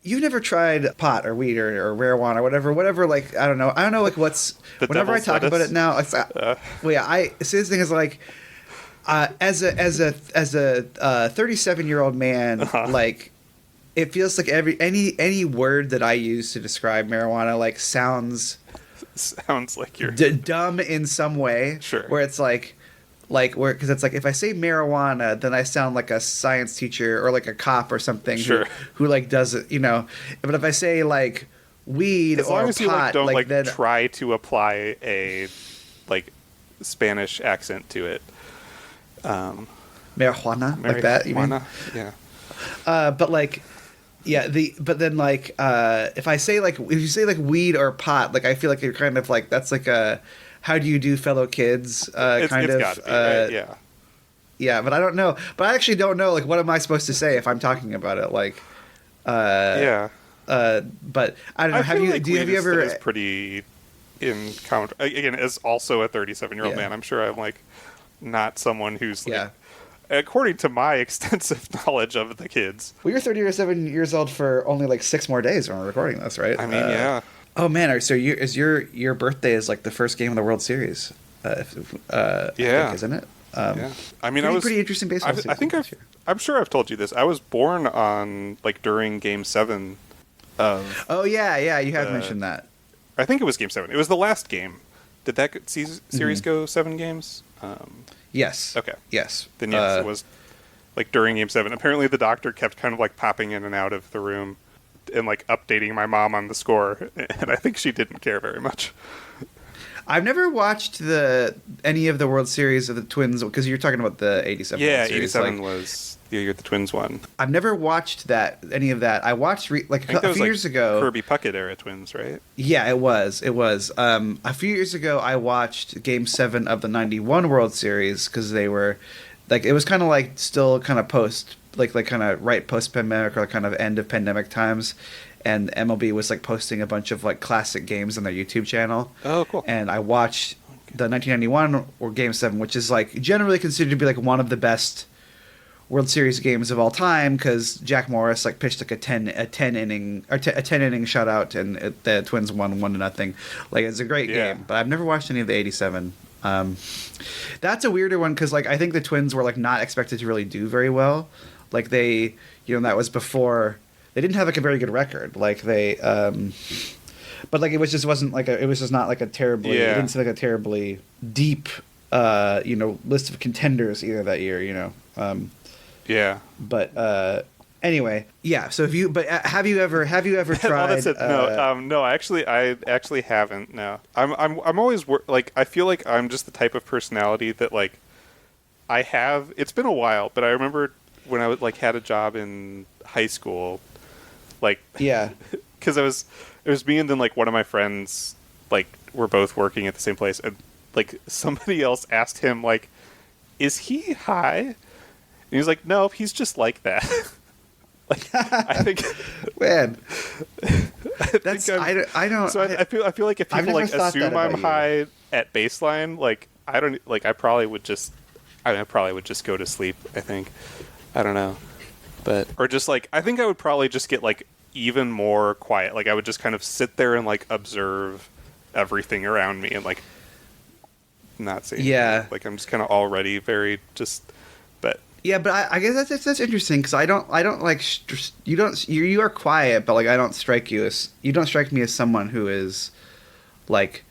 You've never tried pot or weed or marijuana or whatever. Like I don't know. Like what's The whenever I devil's talk about lettuce. it now, well, yeah. I see this thing is like as a 37-year-old man, Uh-huh. like it feels like any word that I use to describe marijuana like sounds Sounds like you're dumb in some way. sure. Where it's like where because it's like if I say marijuana, then I sound like a science teacher or like a cop or something Sure. who like does it, you know. But if I say like weed As or long as you like pot, don't like like then try to apply a like Spanish accent to it. marijuana like that, you mean? Marijuana. Yeah. But like yeah, but then like if I say like if you say like weed or pot, like I feel like you're kind of like that's like a how do you do fellow kids kind It's of got to be right. Yeah. yeah, but I don't know. But I actually don't know like what am I supposed to say if I'm talking about it like Yeah. but I don't know. I feel like Have weed you ever is pretty encounter again as also a 37-year-old yeah. man. I'm sure I'm like not someone who's like Yeah. according to my extensive knowledge of the kids. Well, you're 37 years old for only like 6 more days when we're recording this, right? I mean, yeah. Oh man, so your birthday is like the first game of the World Series, I Yeah. think, isn't it? Yeah. I mean, Pretty interesting baseball season I think this year. I'm sure I've told you this. I was born on like during Game 7 of Oh yeah, you have Uh, mentioned that. I think it was Game 7. It was the last game. Did that series go 7 games? Yes. Okay. Yes. Then yes, it was like during Game 7. Apparently the doctor kept kind of like popping in and out of the room and like updating my mom on the score, and I think she didn't care very much. I've never watched any of the World Series of the Twins because you're talking about the '87. Yeah, World Series. 87 Like, was the year the Twins won. I've never watched any of that. I watched like I think that a was few like years ago. Kirby Puckett era Twins, right? Yeah, it was. It was. A few years ago, I watched Game 7 of the '91 World Series because they were, like, it was kind of like still kind of like kind of right post pandemic or kind of end of pandemic times, and MLB was like posting a bunch of like classic games on their YouTube channel. Oh, cool. And I watched the 1991 or Game 7, which is like generally considered to be like one of the best World Series games of all time because Jack Morris like pitched like a 10 inning shutout and the Twins won 1-0. Like it's a great Yeah. game, but I've never watched any of the '87. That's a weirder one because like I think the Twins were like not expected to really do very well. Like they, that was before they didn't have like a very good record. Like they, but like it was just not like a terribly. Yeah. It didn't seem like a terribly deep, list of contenders either that year. Yeah. But anyway, yeah. So have you ever tried? Well, that's it. No, I actually haven't. No, I'm always like I feel like I'm just the type of personality that like I have. It's been a while, but I remember when I was like had a job in high school, like Yeah. because it was me and then like one of my friends like were both working at the same place, and like somebody else asked him like, "Is he high?" And he was like, "No, he's just like that." Like I think, Man, think I don't. So I feel like if I've people never like thought that assume I'm about you. high at baseline, like I don't like I probably would just go to sleep. I think I don't know, but or just like I think I would probably just get like even more quiet. Like I would just kind of sit there and like observe everything around me and like not say anything. Yeah. Like I'm just kind of already very just but. Yeah, but I guess that's interesting because I don't like you are quiet, but like I don't strike you as you don't strike me as someone who is like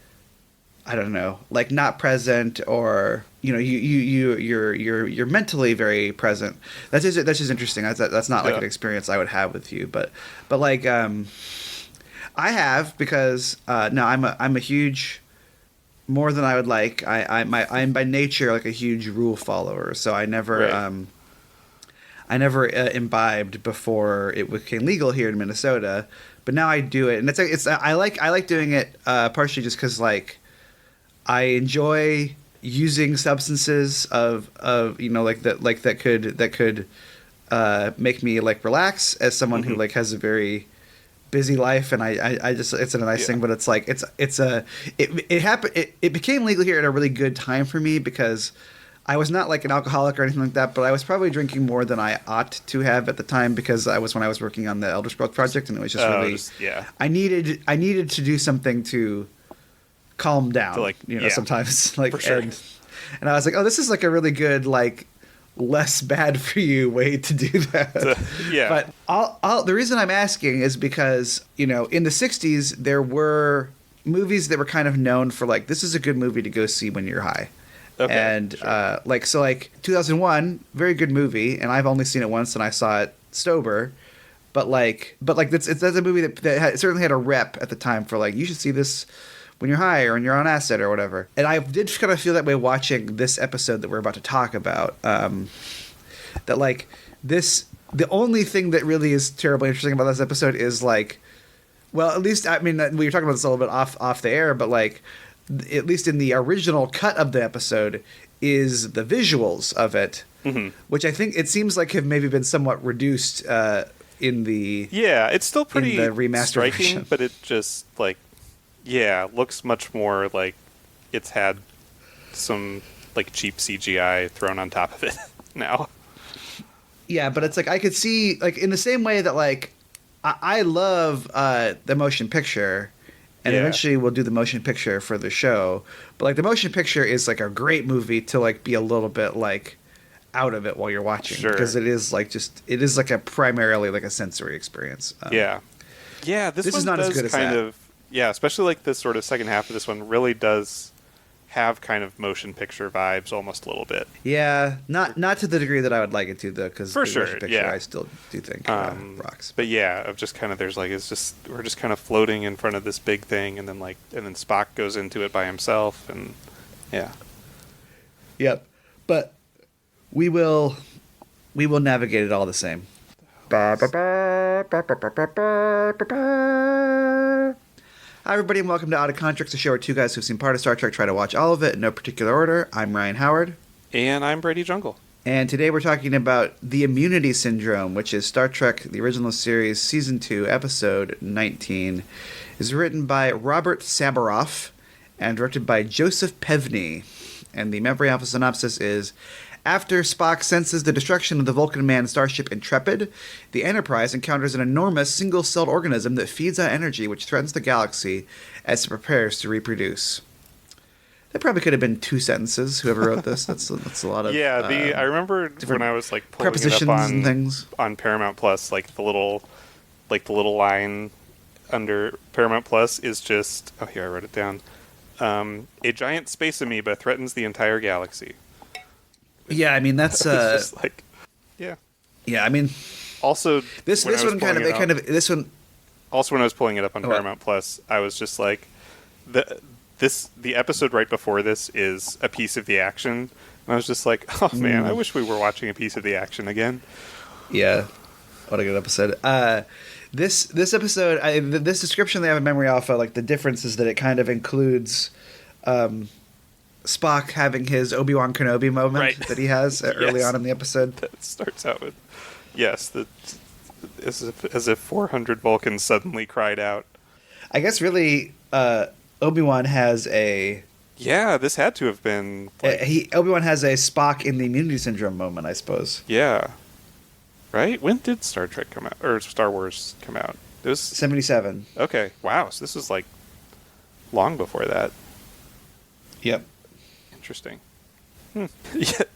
I don't know, like not present or you're mentally very present. That's just interesting. That's not like Yeah. an experience I would have with you, but like I have because no, I'm a huge more than I would like. I'm by nature like a huge rule follower, so I never Right. I never imbibed before it became legal here in Minnesota, but now I do it, and I like doing it partially just because like I enjoy using substances of that could make me like relax as someone who like has a very busy life, and I just it's a nice thing, but it's like it happened. It became legal here at a really good time for me because I was not like an alcoholic or anything like that, but I was probably drinking more than I ought to have at the time because I was when I was working on the Elder Scrolls project, and it was just really yeah. I needed to do something to calm down, To, like, sometimes like for sure. and I was like, oh, this is like a really good like less bad for you way to do that. Yeah. But the reason I'm asking is because in the '60s there were movies that were kind of known for like this is a good movie to go see when you're high. Okay, And sure. 2001, very good movie, and I've only seen it once, and I saw it sober. But that's a movie that certainly had a rep at the time for like you should see this when you're high or when you're on acid or whatever. And I did kind of feel that way watching this episode that we're about to talk about. That like this, the only thing that really is terribly interesting about this episode is like, well, at least I mean we were talking about this a little bit off the air, but like. At least in the original cut of the episode, is the visuals of it, which I think it seems like have maybe been somewhat reduced in the it's still pretty the remastered striking, version. but it just like looks much more like it's had some like cheap CGI thrown on top of it now. Yeah, but it's like I could see like in the same way that like I love the motion picture. And eventually we'll do the motion picture for the show. But like the motion picture is like a great movie to like be a little bit like out of it while you're watching. Sure. Because it is like a primarily like a sensory experience. This one is not does as good as kind that. of especially like this sort of second half of this one really does have kind of motion picture vibes almost a little bit. Yeah, not to the degree that I would like it to though, because For the sure, motion picture yeah. I still do think rocks. But of just kind of we're just kind of floating in front of this big thing, and then Spock goes into it by himself, and Yep, but we will navigate it all the same. Hi, everybody, and welcome to Out of Contreks, a show where two guys who've seen part of Star Trek try to watch all of it in no particular order. I'm Ryan Howard. And I'm Brady Jungle. And today we're talking about the Immunity Syndrome, which is Star Trek, the original series, Season 2, Episode 19. It's written by Robert Sabaroff and directed by Joseph Pevney. And the memory alpha synopsis is... After Spock senses the destruction of the Vulcan manned starship Intrepid, the Enterprise encounters an enormous single-celled organism that feeds on energy which threatens the galaxy as it prepares to reproduce. That probably could have been 2 sentences, whoever wrote this. That's a lot of... I remember when I was like pulling prepositions it up and things. on Paramount Plus, like the little line under Paramount Plus is just... Oh, here, I wrote it down. A giant space amoeba threatens the entire galaxy. Yeah, I mean that's it's just like, yeah. I mean, also this one this one. Also, when I was pulling it up on Paramount Plus, I was just like, the episode right before this is a piece of the action, and I was just like, oh man, I wish we were watching a piece of the action again. Yeah, what a good episode. This episode, this description they have in Memory Alpha, like the difference is that it kind of includes. Spock having his Obi-Wan Kenobi moment that he has early on in the episode. That starts out with, as if 400 Vulcans suddenly cried out. I guess really Obi-Wan has a... Yeah, this had to have been... Obi-Wan has a Spock in the Immunity Syndrome moment, I suppose. Yeah. Right? When did Star Trek come out? Or Star Wars come out? It was... 77. Okay, wow. So this was like long before that. Yep. Interesting.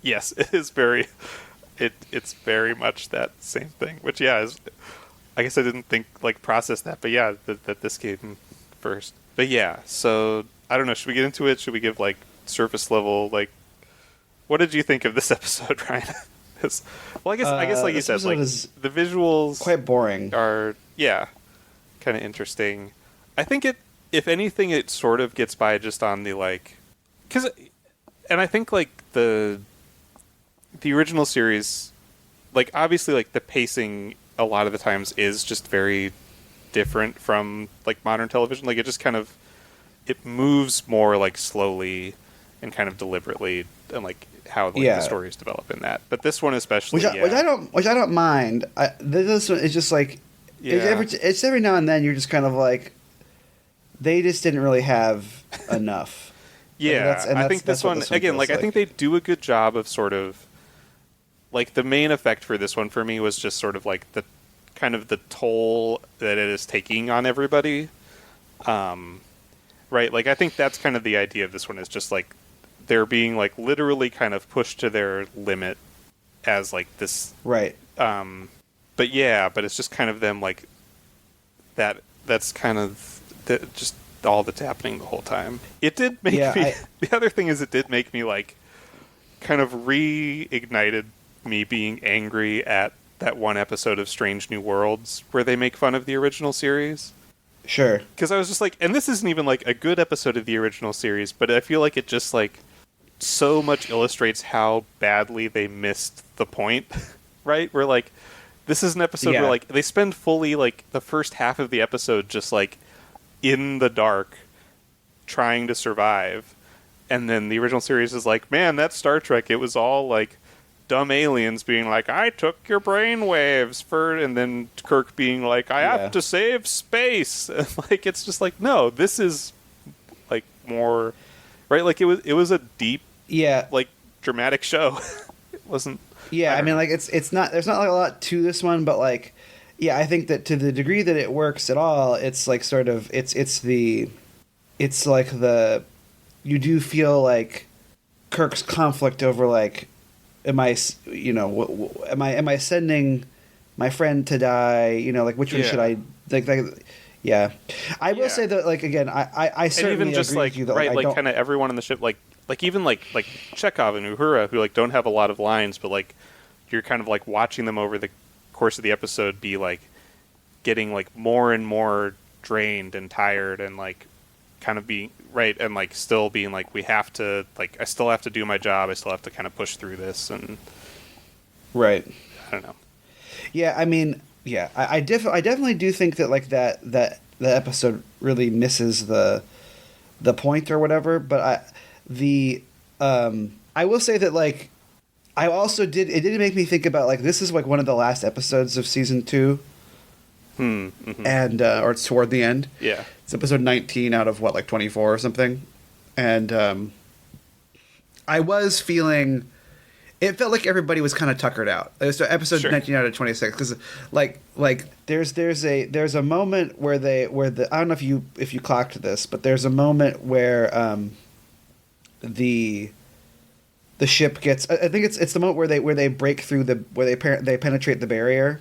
Yes, it is very. It's very much that same thing. Which is. I guess I didn't process that, but that this came first. But so I don't know. Should we get into it? Should we give surface level What did you think of this episode, Ryan? I guess like you said, the visuals quite boring are kind of interesting. I think if anything, it sort of gets by just on the because. And I think the original series, obviously the pacing a lot of the times is just very different from modern television. It just kind of it moves more slowly and kind of deliberately, and how the stories develop in that. But this one especially, which I don't mind. This one is just it's every now and then you're just kind of they just didn't really have enough. Yeah, I think this one again. Like, I think they do a good job of sort of like the main effect for this one for me was just sort of like the kind of the toll that it is taking on everybody. Right, like I think that's kind of the idea of this one is just like they're being like literally kind of pushed to their limit as like this. Right. But yeah, but it's just kind of them like that. That's kind of just all that's happening the whole time. It did make me. The other thing is, it did make me like kind of reignited me being angry at that one episode of Strange New Worlds where they make fun of the original series. Sure. Because I was just like, and this isn't even like a good episode of the original series, but I feel like it just like so much illustrates how badly they missed the point, right? Where like, this is an episode where like they spend fully like the first half of the episode just like in the dark trying to survive. And then the original series is like, man, that Star Trek, it was all like dumb aliens being like, I took your brainwaves for, and then Kirk being like, I have to save space. And like, it's just like, no, this is like more, right? Like it was a deep, like dramatic show. It wasn't. Yeah, I mean, like it's not. There's not like a lot to this one, but like, yeah, I think that to the degree that it works at all, it's like sort of it's like the you do feel like Kirk's conflict over like, am I am I sending my friend to die? You know, like which one should I like? Yeah, I will say that like again, I certainly and even just agree like with you that, right, like kind of everyone on the ship, like even like Chekhov and Uhura, who like don't have a lot of lines, but like you're kind of like watching them over the course of the episode be like getting like more and more drained and tired and like kind of being right and like still being like we have to like I still have to do my job, I still have to kind of push through this and right. I don't know. Yeah, I mean, yeah, I definitely do think that like that episode really misses the point or whatever, but I will say that like I also did make me think about like this is like one of the last episodes of season 2. Mm-hmm. And or it's toward the end. Yeah. It's episode 19 out of what, like 24 or something. And I was feeling it felt like everybody was kind of tuckered out. So episode 19 out of 26 cuz like there's a moment where I don't know if you clocked this, but there's a moment where the ship gets I think it's the moment where they break through where they penetrate the barrier.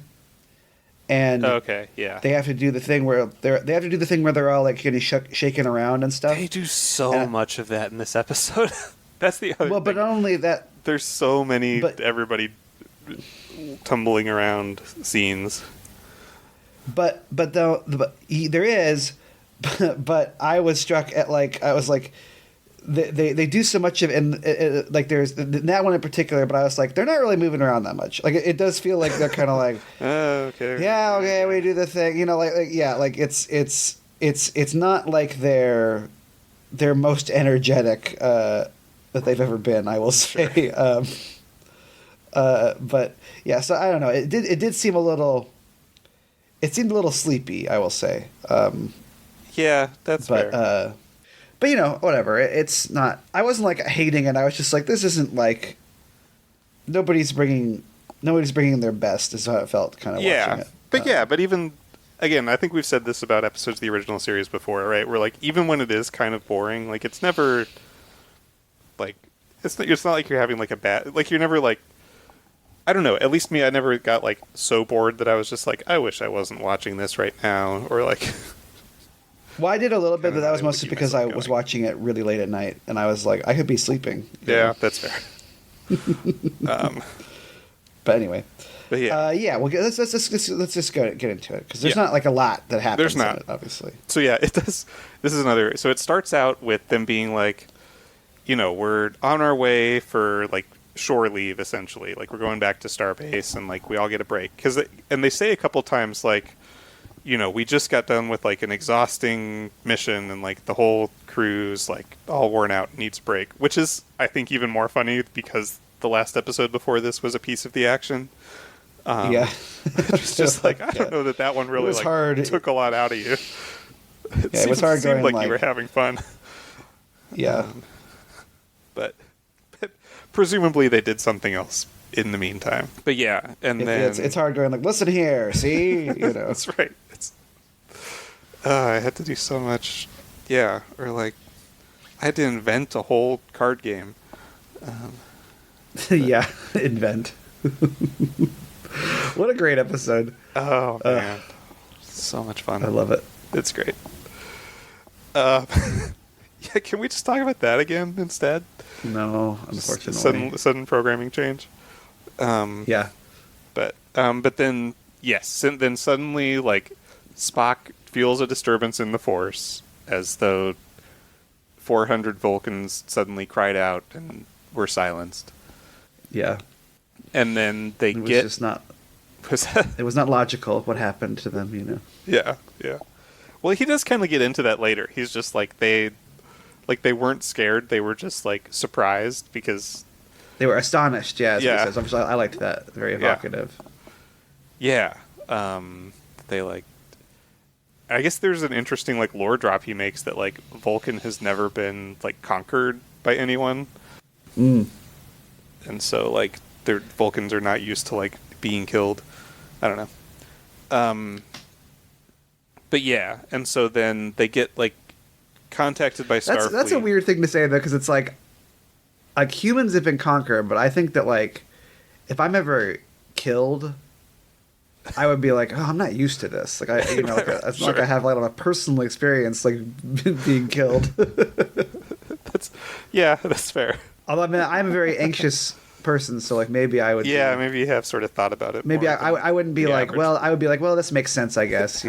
And they have to do the thing where they're all like getting shaken around and stuff. They do so much of that in this episode. That's the other. Well, thing. but not only that, there's so many everybody tumbling around scenes. But there is, but I was struck at like I was like. They do so much of it, and like there's that one in particular, but I was like, they're not really moving around that much. Like it does feel like they're kind of like, okay, we do the thing, you know, like it's not like they're most energetic that they've ever been, I will say. But yeah, so I don't know. It did seem a little sleepy, I will say. Yeah, that's fair. But you know, whatever. It's not. I wasn't like hating it. I was just like, this isn't like nobody's bringing their best. Is how it felt kind of watching it. But even again, I think we've said this about episodes of the original series before, right? Where like even when it is kind of boring, like it's never like it's not like you're having like a bad like you're never like I don't know. At least me, I never got like so bored that I was just like, I wish I wasn't watching this right now, or like. Well, I did a little bit, but that was mostly because I was watching it really late at night, and I was like, I could be sleeping. Yeah, that's fair. But anyway. But yeah. Well, let's just get into it because there's not like a lot that happens. There's not, in it, obviously. So yeah, it does. This is another. So it starts out with them being like, you know, we're on our way for like shore leave essentially. Like we're going back to Starbase, and like we all get a break and they say a couple times like. You know, we just got done with like an exhausting mission and like the whole crew's like all worn out, needs a break, which is I think even more funny because the last episode before this was a piece of the action. It's just like I don't know that one really like hard. Took a lot out of you. It was hard. Seemed like you were having fun. Yeah, presumably they did something else in the meantime. But yeah, and then it's hard going like, listen here, see, that's right. I had to do so much, yeah, or like I had to invent a whole card game. Yeah, invent. What a great episode! Oh man, so much fun. I love it. It's great. Yeah, can we just talk about that again instead? No, unfortunately. Sudden programming change. Yeah. But then yes, then suddenly like Spock feels a disturbance in the Force, as though 400 Vulcans suddenly cried out and were silenced. Yeah. And then they it was get just not. Was that, it was not logical what happened to them. Yeah. Well, he does kind of get into that later. He's just like they weren't scared. They were just like surprised because they were astonished. Yeah. Yeah. I liked that. Very evocative. Yeah. They like. I guess there's an interesting like lore drop he makes that like Vulcan has never been like conquered by anyone. Mm. And so like their Vulcans are not used to like being killed. I don't know. But yeah, and so then they get like contacted by Starfleet. That's a weird thing to say though, because it's like humans have been conquered, but I think that like if I'm ever killed, I would be like, oh, I'm not used to this. Like it's not like I have like a personal experience like being killed. That's fair. Although I mean, I'm a very anxious person, so like maybe I would. Yeah, maybe you have sort of thought about it. Maybe I wouldn't be like, average. well, I would be like, well, this makes sense, I guess,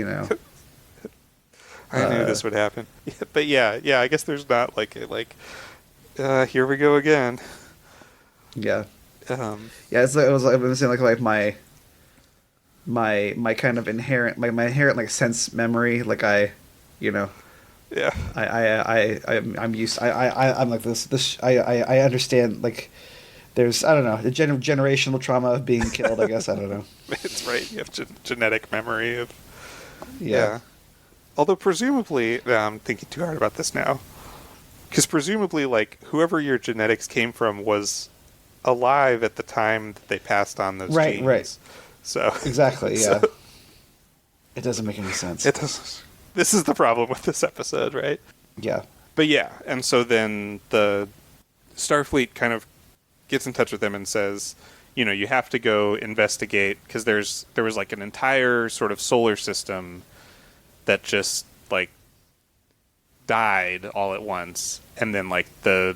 I knew this would happen. But yeah, I guess there's not like here we go again. Yeah. Yeah, it was like I'm saying like my kind of inherent my inherent like sense memory, like Yeah. I'm used. I'm like this. I understand. Like, there's I don't know the generational trauma of being killed. I guess I don't know. It's right. You have genetic memory of. Yeah. Although presumably, I'm thinking too hard about this now, because presumably, like whoever your genetics came from was alive at the time that they passed on those genes. Right. So exactly. Yeah. So, it doesn't make any sense. It doesn't. This is the problem with this episode, right? Yeah. But yeah, and so then the Starfleet kind of gets in touch with them and says, you have to go investigate because there was like an entire sort of solar system that just like died all at once, and then like there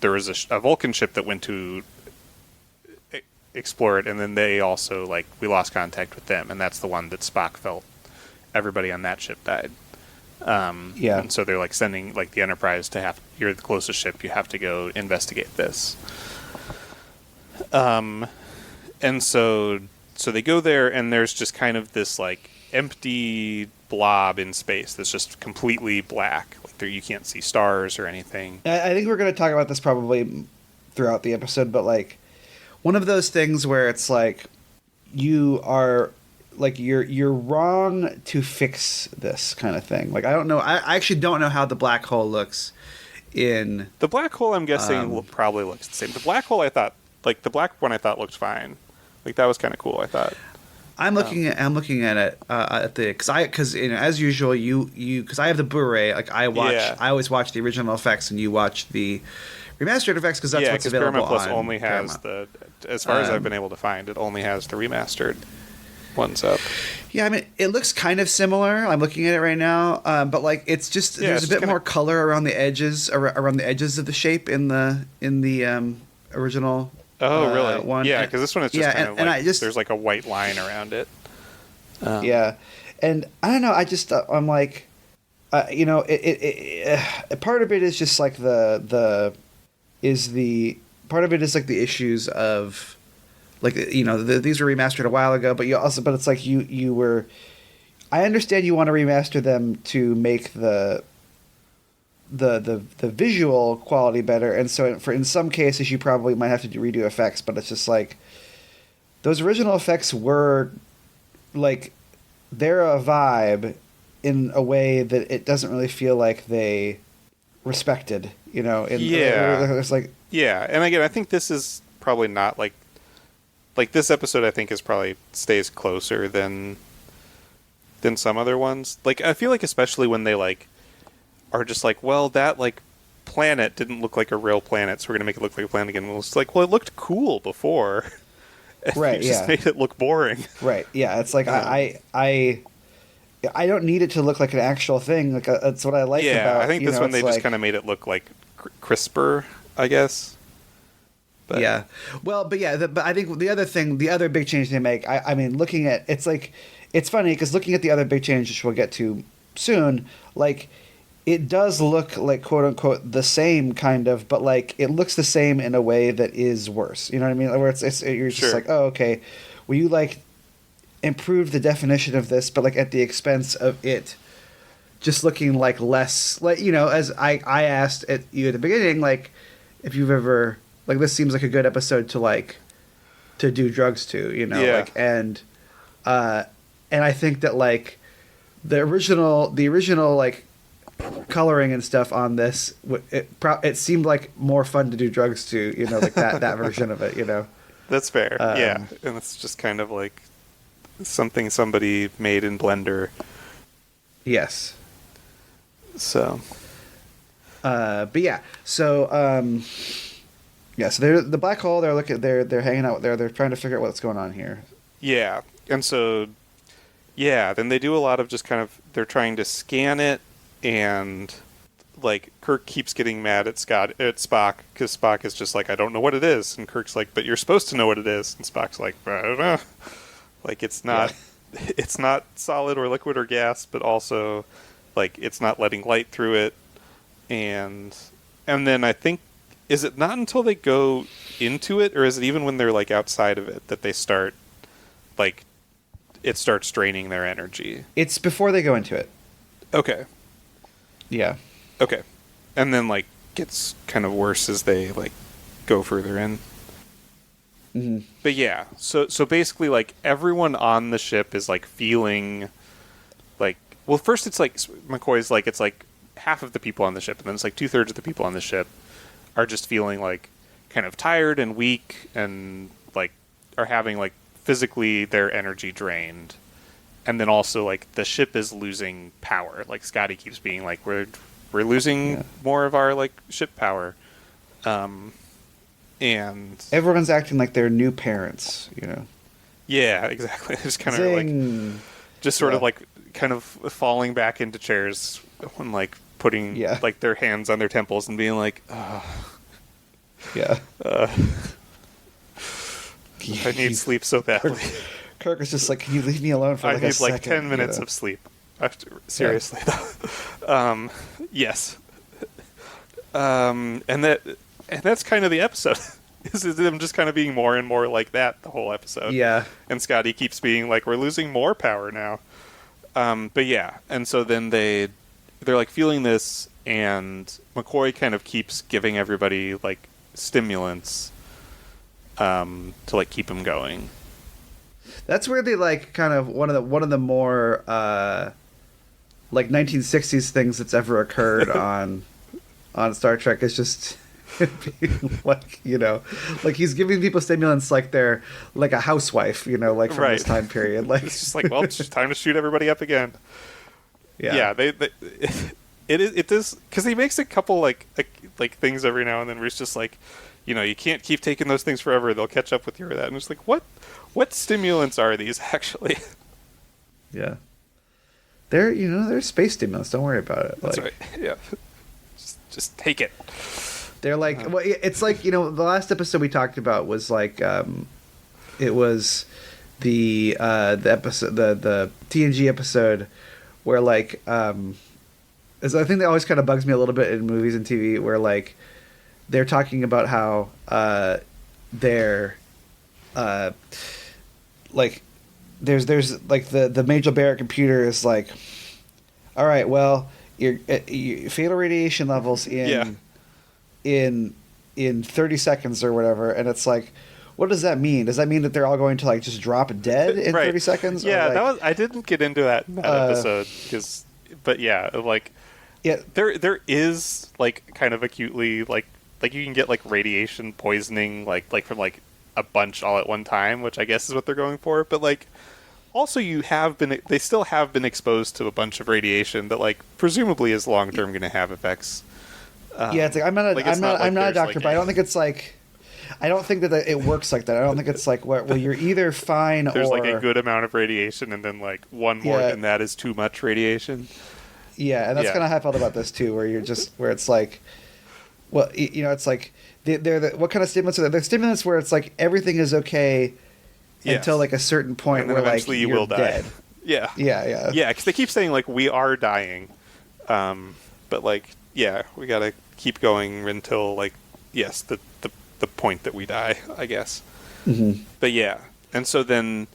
was a Vulcan ship that went to explore it, and then they also like we lost contact with them, and that's the one that Spock felt everybody on that ship died. And so they're like sending like the Enterprise to you're the closest ship, you have to go investigate this. And so they go there, and there's just kind of this like empty blob in space that's just completely black. Like there you can't see stars or anything. I think we're going to talk about this probably throughout the episode, but like one of those things where it's like you are like you're wrong to fix this kind of thing. Like I don't know. I actually don't know how the black hole looks in the black hole. I'm guessing probably looks the same. The black hole, I thought, like the black one, I thought looked fine. Like that was kind of cool. I thought. I'm looking at it at the because as usual because I have the Blu-ray. Like I always watch the original effects, and you watch the remastered effects because that's what's available. Paramount Plus on only has Paramount. as far as I've been able to find, it only has the remastered ones up. Yeah, I mean, it looks kind of similar. I'm looking at it right now, but like it's just there's a bit more color around the edges of the shape in the original. Oh, really? One. Yeah, because this one is just kind of like there's like a white line around it. Yeah, and I don't know. I just I'm like, it part of it is just like part of it is like the issues of like these were remastered a while ago, but it's like you were. I understand you want to remaster them to make the visual quality better, and so in some cases you probably might have to redo effects, but it's just like those original effects were like they're a vibe in a way that it doesn't really feel like they respected, you know. Yeah. It's like, Yeah, and again, I think this is probably not like this episode. I think is probably stays closer than some other ones. Like I feel like especially when they like are just like, well, that like planet didn't look like a real planet, so we're gonna make it look like a planet again. Well, it's like, well, it looked cool before. And right? you just made it look boring. Right. Yeah. It's like I don't need it to look like an actual thing. Like that's what I like about. Yeah, I think this one they just like, kind of made it look like crisper, I guess. But. Yeah. Well, but yeah, but I think the other big change they make, I mean, looking at, it's like, it's funny because looking at the other big change, which we'll get to soon, like, it does look like, quote unquote, the same kind of, but like, it looks the same in a way that is worse. You know what I mean? Where you're just Sure. like, oh, okay, well, you like improve the definition of this, but like at the expense of it just looking like less, like, you know, as I asked at you at the beginning, like, if you've ever, like, this seems like a good episode to like to do drugs to, you know. Yeah. Like, and I think that like the original like coloring and stuff on this, it seemed like more fun to do drugs to, you know, like that version of it, you know. That's fair. Yeah, and it's just kind of like something somebody made in Blender. Yes. So. But yeah, so yeah, so they're the black hole. They're hanging out there. They're trying to figure out what's going on here. Yeah, and so yeah, then they do a lot of just kind of they're trying to scan it, and like Kirk keeps getting mad at Spock because Spock is just like, I don't know what it is, and Kirk's like, but you're supposed to know what it is, and Spock's like, I don't know, like it's not it's not solid or liquid or gas, but also like it's not letting light through it, and then I think, is it not until they go into it, or is it even when they're like outside of it that they start like it starts draining their energy? It's before they go into it. Okay. Yeah. Okay. And then like gets kind of worse as they like go further in. Mm-hmm. But yeah, so basically like everyone on the ship is like feeling like, well, first it's like McCoy's like, it's like half of the people on the ship, and then it's like 2/3 of the people on the ship are just feeling like kind of tired and weak, and like are having like physically their energy drained. And then also like the ship is losing power. Like Scotty keeps being like, we're losing more of our like ship power. And everyone's acting like they're new parents, you know. Yeah, exactly. Just kind of like just sort of like kind of falling back into chairs when like putting like their hands on their temples and being like, yeah. I need sleep so badly. Kirk is just like, can you leave me alone for like a second? I need like 10 minutes of sleep. Seriously, though. Yes. And that's kind of the episode. Is them just kind of being more and more like that the whole episode. Yeah. And Scotty keeps being like, we're losing more power now. But yeah, and so then they're like feeling this, and McCoy kind of keeps giving everybody like stimulants to like keep them going. That's where they like kind of one of the more like 1960s things that's ever occurred on Star Trek is just like, you know, like he's giving people stimulants like they're like a housewife, you know, like from this time period. Like it's just like, well, it's just time to shoot everybody up again. Yeah, it is, because he makes a couple like things every now and then where he's just like, you know, you can't keep taking those things forever; they'll catch up with you or that. And it's like, what stimulants are these actually? Yeah, they're space stimulants. Don't worry about it. That's right. Yeah, just take it. They're like, well, it's like, you know, the last episode we talked about was like, it was the episode, the TNG episode where like, I think that always kind of bugs me a little bit in movies and TV where like they're talking about how they're like there's like the Major Barrett computer is like, all right, well, your fatal radiation levels in 30 seconds or whatever, and it's like, what does that mean? Does that mean that they're all going to like just drop dead in 30 seconds? Yeah, or, like, I didn't get into that in that episode but yeah, like Yeah. There is like kind of acutely like you can get like radiation poisoning like from like a bunch all at one time, which I guess is what they're going for. But like also they still have been exposed to a bunch of radiation that like presumably is long term going to have effects. Yeah, it's like I'm not a doctor, like but I don't think it's like I don't think that it works like that. I don't think it's like where you're either fine there's or like a good amount of radiation, and then like one more than that is too much radiation. Yeah, and that's kind of how I felt about this too, where it's like, well, you know, it's like what kind of stimulants are there? They're stimulants where it's like everything is okay until like a certain point where eventually like you you're will die. Dead. Yeah, because they keep saying like we are dying, but like we gotta keep going until like the point that we die, I guess. Mm-hmm. But and so then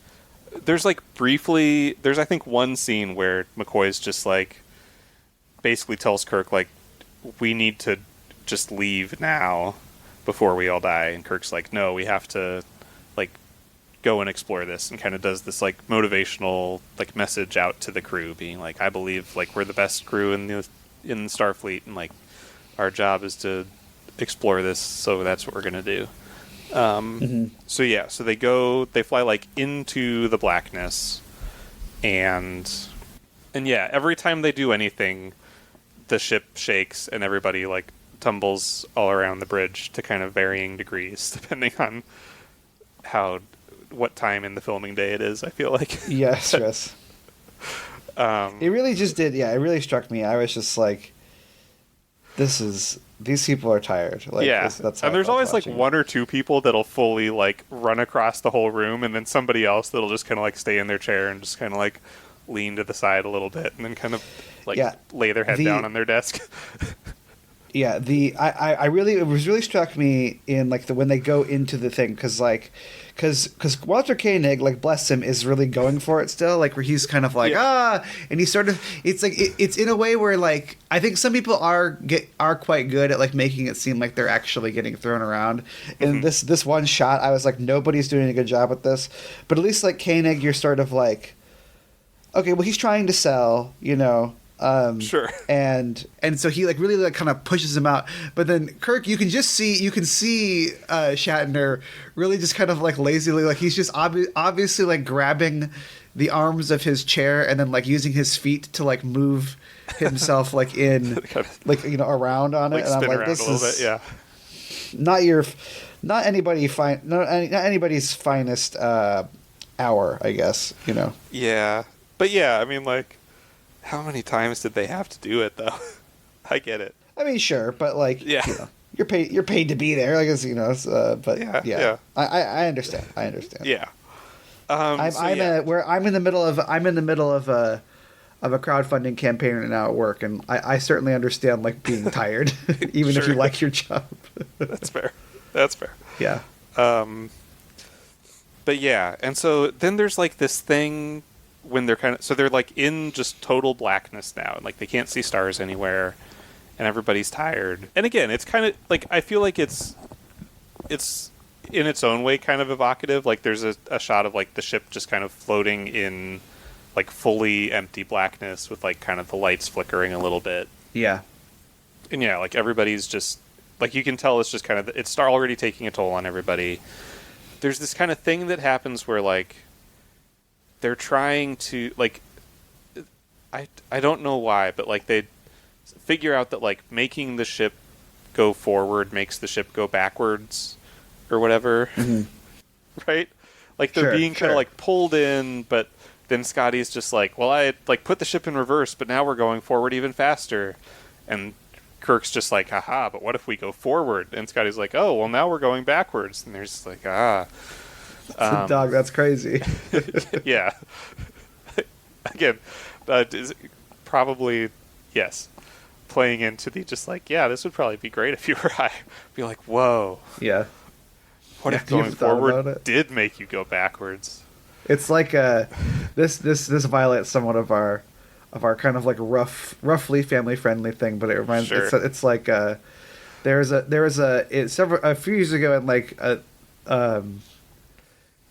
there's like there's I think one scene where McCoy's just like basically tells Kirk like we need to just leave now before we all die, and Kirk's like no, we have to like go and explore this, and kind of does this like motivational like message out to the crew being like I believe like we're the best crew in Starfleet, and like our job is to explore this, so that's what we're gonna do. So they fly like into the blackness, and every time they do anything the ship shakes and everybody like tumbles all around the bridge to kind of varying degrees depending on what time in the filming day it is, I feel like. Yes. It really just did. Yeah, it really struck me. I was just like, these people are tired. Like, that's and there's always like one or two people that'll fully like run across the whole room, and then somebody else that'll just kind of like stay in their chair and just kind of like lean to the side a little bit, and then kind of like lay their head down on their desk. Yeah, it was really struck me in like when they go into the thing, because Walter Koenig, like bless him, is really going for it still, like where he's kind of like and he's sort of it's like it's in a way where like I think some people are quite good at like making it seem like they're actually getting thrown around. And this one shot, I was like nobody's doing a good job with this, but at least like Koenig, you're sort of like okay, well he's trying to sell, you know. Sure. And so he like really like kind of pushes him out, but then Kirk, you can see Shatner really just kind of like lazily, like he's just obviously like grabbing the arms of his chair and then like using his feet to like move himself like in like, you know, around on it, like and I'm like, this is not anybody's finest hour, I guess, you know. Yeah, but I mean, like, how many times did they have to do it though? I get it. I mean, sure, but like, you know, you're paid to be there, I guess, you know. But I understand. Yeah. I'm in the middle of a crowdfunding campaign right now at work, and I certainly understand like being tired, even if you like your job. That's fair. Yeah. But and so then there's like this thing when they're like in just total blackness now, and like they can't see stars anywhere, and everybody's tired. And again, it's kind of like I feel like it's in its own way kind of evocative. Like there's a shot of like the ship just kind of floating in like fully empty blackness with like kind of the lights flickering a little bit. Yeah. And like everybody's just like, you can tell it's just kind of, it's already taking a toll on everybody. There's this kind of thing that happens where like they're trying to like, I don't know why, but like they figure out that like making the ship go forward makes the ship go backwards or whatever. Mm-hmm. Right? Like they're being kind of like pulled in, but then Scotty's just like, well, I like put the ship in reverse, but now we're going forward even faster. And Kirk's just like, haha, but what if we go forward? And Scotty's like, oh, well, now we're going backwards. And there's just like, dog, that's crazy. Yeah. Again, probably, yes, playing into the just like, yeah, this would probably be great if you or I be like, whoa. Yeah. What if going forward did make you go backwards? It's like this violates somewhat of our kind of like roughly family friendly thing, but it reminds it's like there was a few years ago, and like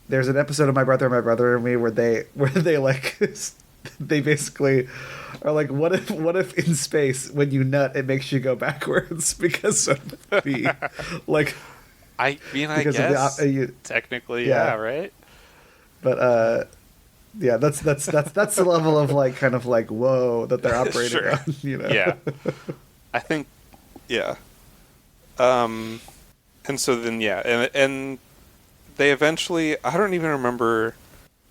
there's an episode of My Brother and Me where they like they basically are like, what if in space when you nut it makes you go backwards because of the like. I mean, I because guess of the, technically, yeah, right. But yeah, that's the level of like kind of like whoa that they're operating Sure. on, you know. Yeah, I think, yeah. And so then, yeah, and they eventually, I don't even remember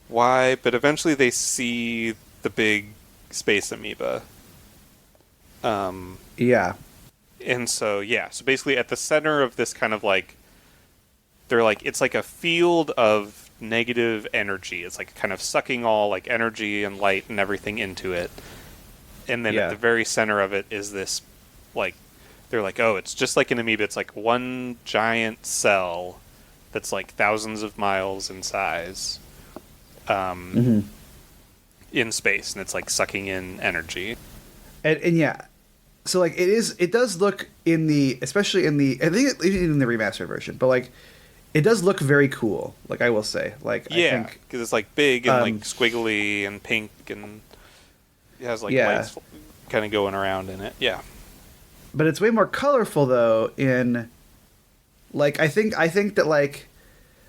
why, but eventually they see the big space amoeba. Yeah. And so, yeah, so basically at the center of this kind of like, they're like, it's like a field of negative energy. It's like kind of sucking all like energy and light and everything into it. And then at the very center of it is this, like, they're like, oh, it's just like an amoeba. It's like one giant cell that's like thousands of miles in size in space. And it's like sucking in energy. And yeah. So like it does look especially in the, I think even in the remastered version, but like it does look very cool. Like I will say, like yeah, I think because it's like big and like squiggly and pink and it has like lights kind of going around in it. Yeah, but it's way more colorful though. In like I think that like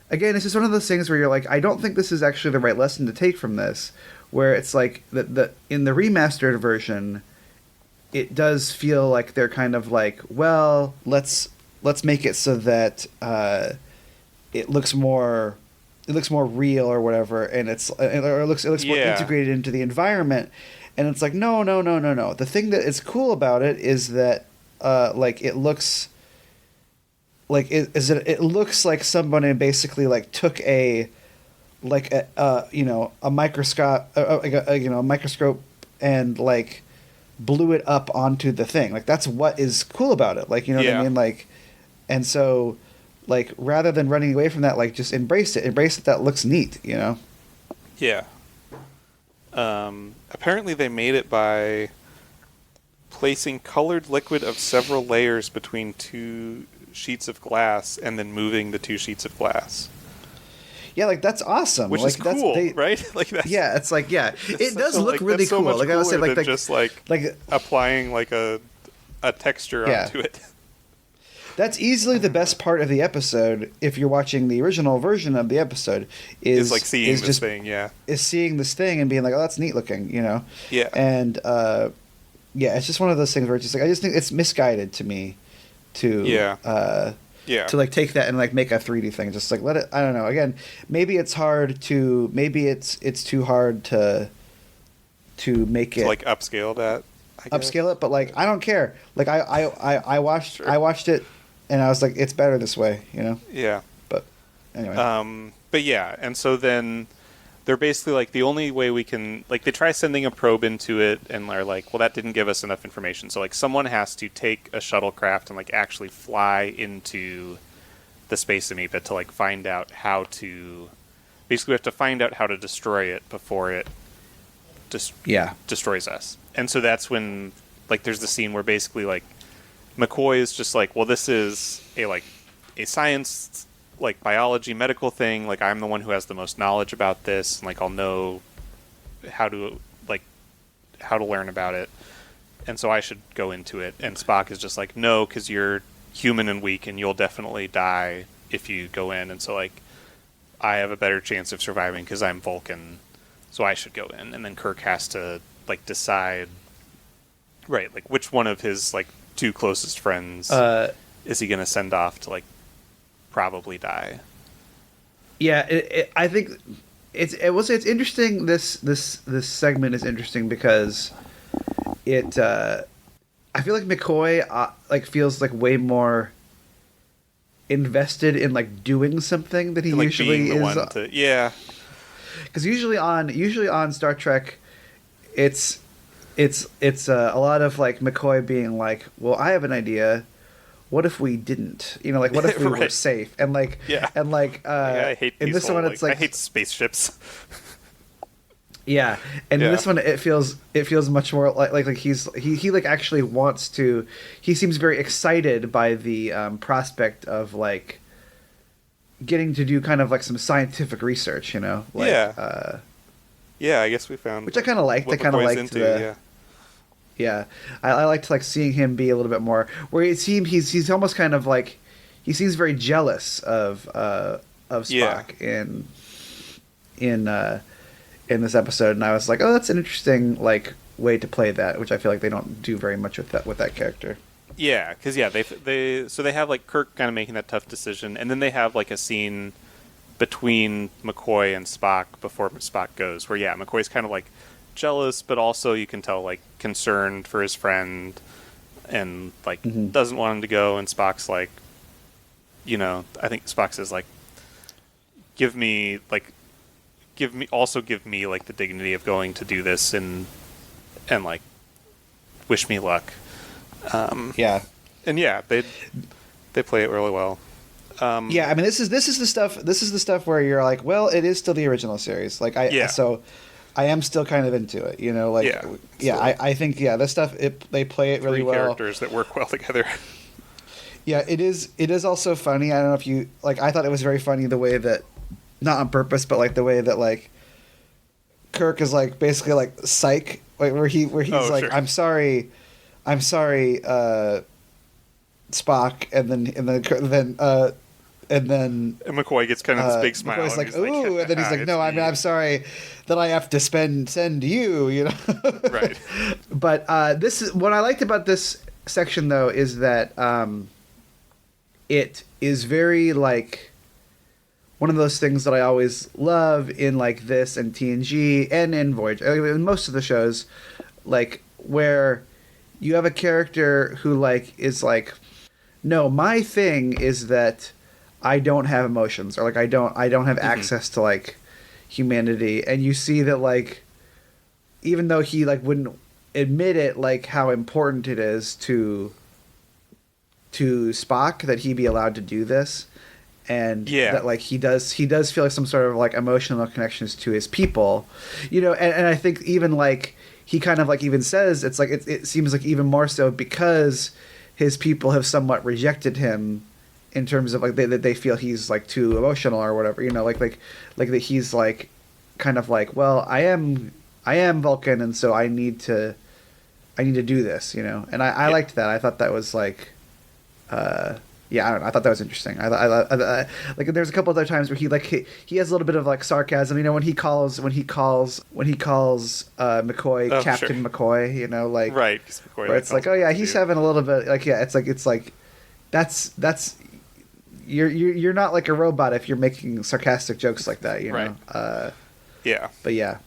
again, it's just one of those things where you're like, I don't think this is actually the right lesson to take from this. Where it's like the in the remastered version, it does feel like they're kind of like, well, let's make it so that it looks more real or whatever, and it looks more integrated into the environment. And it's like, no. The thing that is cool about it is that like it looks like it looks like somebody basically like took a microscope a microscope and like blew it up onto the thing. Like that's what is cool about it. Like, you know what I mean? Like, and so like rather than running away from that, like just embrace it. That looks neat, you know? Yeah. Apparently they made it by placing colored liquid of several layers between two sheets of glass and then moving the two sheets of glass. Yeah, like that's awesome. Which like, is cool, right? Like that's, yeah, it's like it does look really that's so cool. much Like I would say, like just like applying like a texture onto it. That's easily the best part of the episode. If you're watching the original version of the episode, is like seeing this thing, is seeing this thing and being like, oh, that's neat looking, you know? Yeah. And it's just one of those things where it's just like I just think it's misguided to me to to like take that and like make a 3D thing. Just like let it. I don't know. Again, maybe it's too hard to make it to like upscale that. Upscale it, but like I don't care. Like I watched it, and I was like, it's better this way, you know. Yeah. But anyway. But yeah, and so then they're basically like the only way we can like they try sending a probe into it, and they're like, well, that didn't give us enough information. So like someone has to take a shuttlecraft and like actually fly into the space amoeba to like find out how to. Basically, we have to find out how to destroy it before it destroys us. And so that's when like there's the scene where basically like McCoy is just like, well, this is a science like biology medical thing, like I'm the one who has the most knowledge about this, and like I'll know how to learn about it, and so I should go into it. And Spock is just like, no, because you're human and weak and you'll definitely die if you go in, and so like I have a better chance of surviving because I'm Vulcan, so I should go in. And then Kirk has to like decide, right, like which one of his like two closest friends is he going to send off to like probably die. Yeah, I think it's interesting. This segment is interesting because it I feel like McCoy like feels like way more invested in like doing something than he like usually being the is. One to, yeah, because usually on Star Trek, it's a lot of like McCoy being like, well, I have an idea. What if we didn't? You know, like what if we were safe? And like, I hate in this one, it's like I hate spaceships. Yeah, and in this one, it feels much more like he like actually wants to. He seems very excited by the prospect of like getting to do kind of like some scientific research, you know? Like, Yeah, I guess we found which I kind of liked. I what kind of McCoy's liked into, the. yeah. Yeah, I liked like seeing him be a little bit more. Where it seemed he's almost kind of like he seems very jealous of Yeah. Spock in in this episode, and I was like, oh, that's an interesting like way to play that, which I feel like they don't do very much with that character. Yeah, because they have like Kirk kind of making that tough decision, and then they have like a scene between McCoy and Spock before Spock goes, where McCoy's kind of like jealous, but also you can tell like concerned for his friend, and like doesn't want him to go, and Spock's like, I think Spock says like, give me like give me like the dignity of going to do this and like wish me luck. Yeah, And they play it really well. yeah. I mean, this is the stuff. This is the stuff where you're like, well, it is still the original series. Like so I am still kind of into it. I think this stuff they play it really well. Characters that work well together. Yeah, it is. It is also funny. I don't know if you like. I thought it was very funny the way that, not on purpose, but like the way that like Kirk is like basically like psych, like where he's like, sure. I'm sorry, Spock, and then And McCoy gets kind of this big smile. McCoy's like, and he's ooh, and then he's like, no, I'm sorry that I have to send you, Right. But this is what I liked about this section though is that it is very like one of those things that I always love in like this and TNG and in Voyager, in most of the shows, like where you have a character who like is like, no, my thing is that I don't have emotions, or like I don't have access to like humanity, and you see that like even though he like wouldn't admit it, like how important it is to Spock that he be allowed to do this, and that like he does feel like some sort of like emotional connections to his people, and I think even like he kind of like even says it's like it seems like even more so because his people have somewhat rejected him in terms of like they feel he's like too emotional or whatever, like that he's like kind of like, well, I am Vulcan, and so I need to do this, and I liked that. I thought that was like I don't know. I thought that was interesting. I like there's a couple other times where he has a little bit of like sarcasm, when he calls McCoy Captain sure. McCoy, like right, McCoy, where it's like, oh yeah, he's having a little bit like it's like that's you're not like a robot if you're making sarcastic jokes like that, right.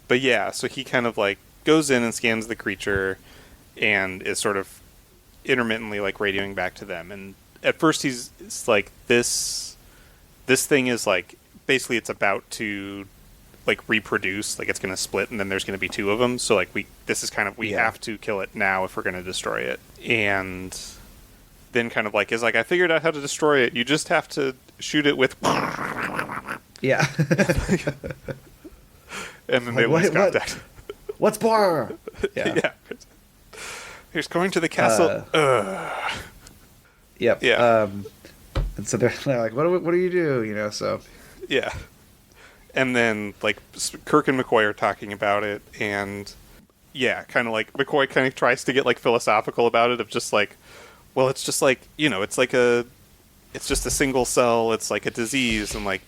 But so he kind of like goes in and scans the creature and is sort of intermittently like radioing back to them, and at first it's like this thing is like basically it's about to like reproduce, like it's going to split and then there's going to be two of them, so like we have to kill it now if we're going to destroy it. And then kind of like is like, I figured out how to destroy it, you just have to shoot it with yeah. And then they lose contact. What's bar? Yeah. He's going to the castle. Yep. Yeah. And so they're like, what do you do? So. Yeah. And then like Kirk and McCoy are talking about it, and kind of like McCoy kind of tries to get like philosophical about it, of just like, well, it's just like, it's just a single cell, it's like a disease, and like,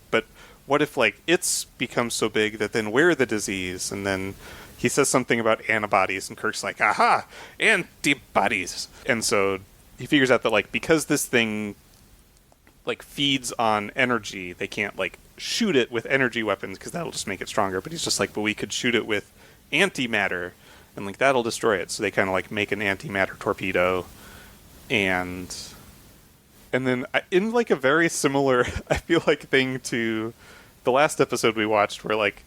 but what if like it's becomes so big that then we're the disease? And then he says something about antibodies, and Kirk's like, aha, antibodies. And so he figures out that like because this thing like feeds on energy, they can't like shoot it with energy weapons because that'll just make it stronger. But he's just like, but we could shoot it with antimatter, and like that'll destroy it. So they kind of like make an antimatter torpedo, and then in like a very similar, I feel like, thing to the last episode we watched, where like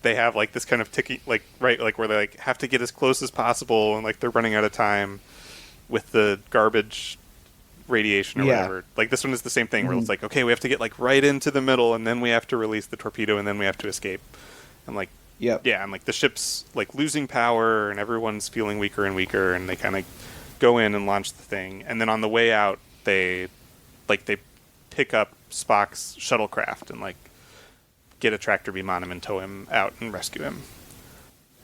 they have like this kind of ticking, like, right, like where they like have to get as close as possible, and like they're running out of time with the garbage radiation or whatever. Like this one is the same thing, where it's like, okay, we have to get like right into the middle, and then we have to release the torpedo, and then we have to escape. And like, and like the ship's like losing power, and everyone's feeling weaker and weaker, and they kind of go in and launch the thing. And then on the way out, they pick up Spock's shuttlecraft and like get a tractor beam on him and tow him out and rescue him.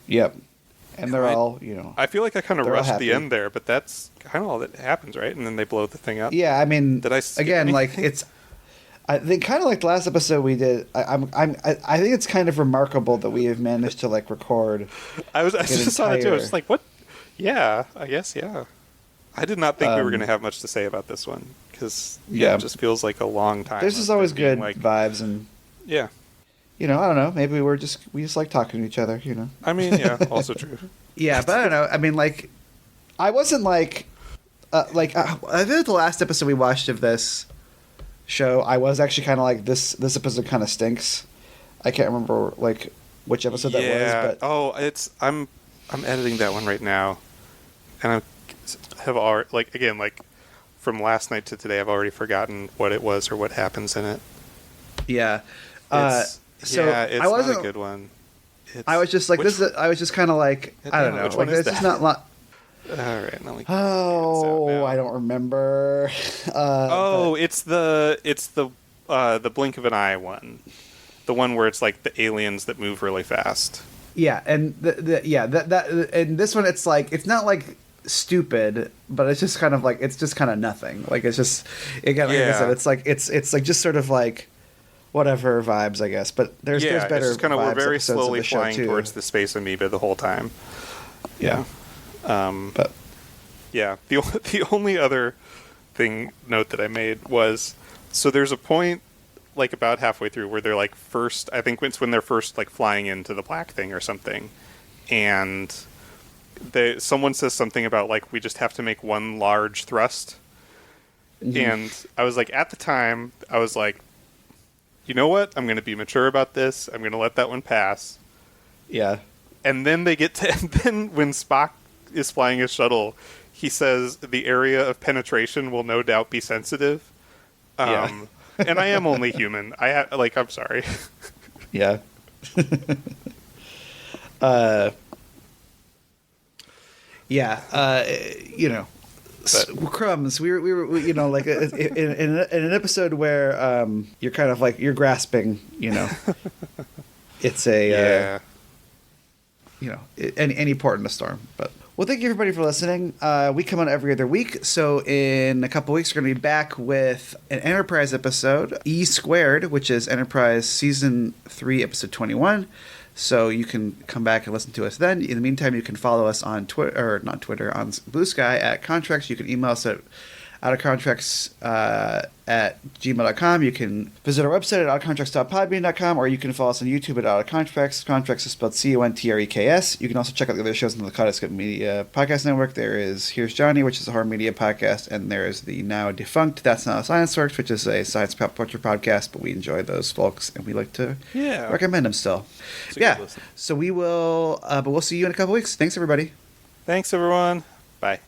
Yep. And they're all, I feel like I kind of they're all rushed the happy. end there, but that's kind of all that happens, right? And then they blow the thing up. Yeah, I mean, Did I skip again, like anything? it's. I think kind of like the last episode we did. I think it's kind of remarkable that we have managed to like record. I just saw that too. I was entire- just like, what? Yeah, I guess, yeah. I did not think we were going to have much to say about this one because it just feels like a long time. This is of always it being good like, vibes, and yeah. I don't know. Maybe we just like talking to each other. I mean, yeah, also true. Yeah, but I don't know. I mean, like, I wasn't like I think the last episode we watched of this show, I was actually kind of like this episode kind of stinks. I can't remember like which episode that was, but I'm editing that one right now, and I have already like from last night to today, I've already forgotten what it was or what happens in it. yeah. It's I wasn't not a good one. I was just like I was just kind of like I don't know. Which Like one is it's just that? not. All right, now we can Oh, I don't remember. It's the blink of an eye one, the one where it's like the aliens that move really fast. Yeah, and that and this one it's like it's not like stupid, but it's just kind of like it's just kind of nothing. Like it's just again, like I said, it's like just sort of like whatever vibes, I guess. But there's better. It's just kind of vibes we're very episodes of slowly the show, flying too. towards the space amoeba the whole time. Yeah. But Yeah, the only other note that I made was, so there's a point like about halfway through where they're like first, I think it's when they're first like flying into the black thing or something, and someone says something about like we just have to make one large thrust, and I was like, at the time I was like, you know what, I'm going to be mature about this, I'm going to let that one pass. yeah. And then they get to, and then when Spock is flying his shuttle, he says the area of penetration will no doubt be sensitive. And I am only human. I'm sorry. Yeah. Crumbs. We were like in an episode where you're kind of like you're grasping. It's a any port in a storm. But well, thank you everybody for listening. We come on every other week, so in a couple weeks we're going to be back with an Enterprise episode, E Squared, which is Enterprise Season 3, Episode 21. So you can come back and listen to us then. In the meantime, you can follow us on Twitter, or not Twitter, on Blue Sky at Contreks. You can email us at outofcontreks at gmail.com. You can visit our website at outofcontreks.podbean.com, or you can follow us on YouTube at outofcontreks. Contreks is spelled Contreks. You can also check out the other shows on the Kaleidoscope Media Podcast Network. There is Here's Johnny, which is a horror media podcast, and there is the now defunct That's Not How Science Works, which is a science pop culture podcast, but we enjoy those folks, and we like to recommend them still. So we will, but we'll see you in a couple weeks. Thanks, everybody. Thanks, everyone. Bye.